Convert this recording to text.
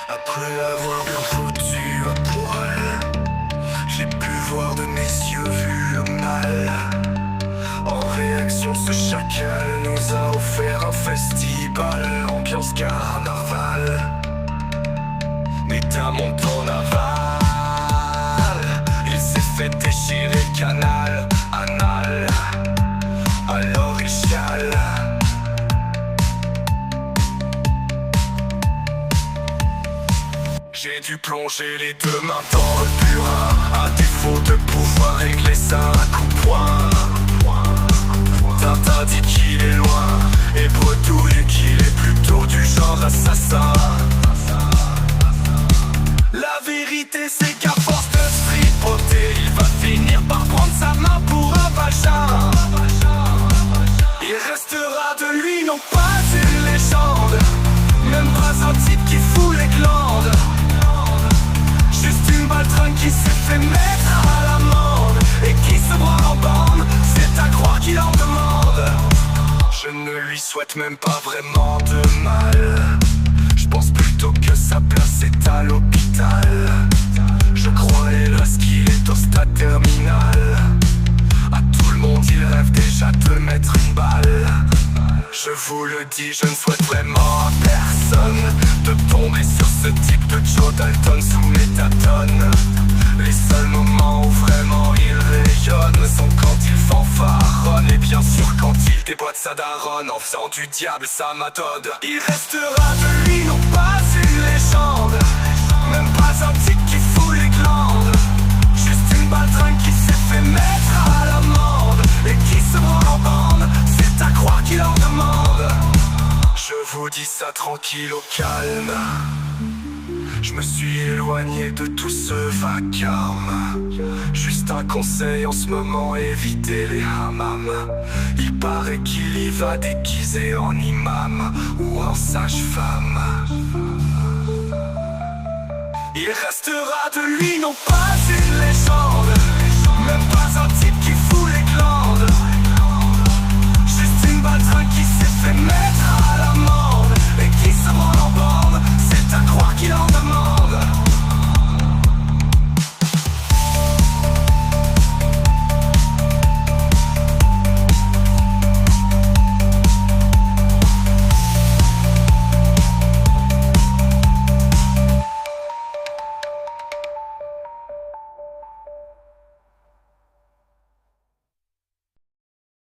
Après avoir bien foutu à poil, j'ai pu voir de mes yeux vu le mal. En réaction, ce chacal nous a offert un festival, ambiance carnaval. N'état montant naval, il s'est fait déchirer le canal anal. Alors il chiale. J'ai dû plonger les deux mains dans le purin, à défaut de pouvoir régler ça à coups de poing. Tintin dit qu'il est loin, et bredouille qu'il est plutôt du genre assassin. La vérité c'est qu'à force de se tripoter, il va finir par prendre sa main pour un vagin. Il restera de lui non pas une légende, même pas un type qui fout les glandes. Juste une baltringue qui s'est fait mettre à l'amende et qui se voit en bande, c'est à croire qu'il en demande. Je ne lui souhaite même pas vraiment de mal, je pense plutôt que sa place est à l'hôpital. Je crois hélas qu'il est au stade terminal. À tout le monde il rêve déjà de mettre une balle. Je vous le dis, je ne souhaite vraiment à personne de tomber sur ce type de Joe Dalton sous méthadone. Les seuls moments où vraiment il rayonne sont quand il fanfaronne, et bien sûr quand il déboîte sa daronne en faisant du diable sa méthode. Il restera de lui non pas une légende, même pas un type qui fout les glandes. Juste une baltringue qui s'est fait mettre à l'amende et qui se voit en bande, c'est à croire qu'il en demande. Je vous dis ça tranquille au calme, je me suis éloigné de tout ce vacarme. Juste un conseil en ce moment, évitez les hammams. Il paraît qu'il y va déguisé en imam ou en sage-femme. Il restera de lui non pas une légende,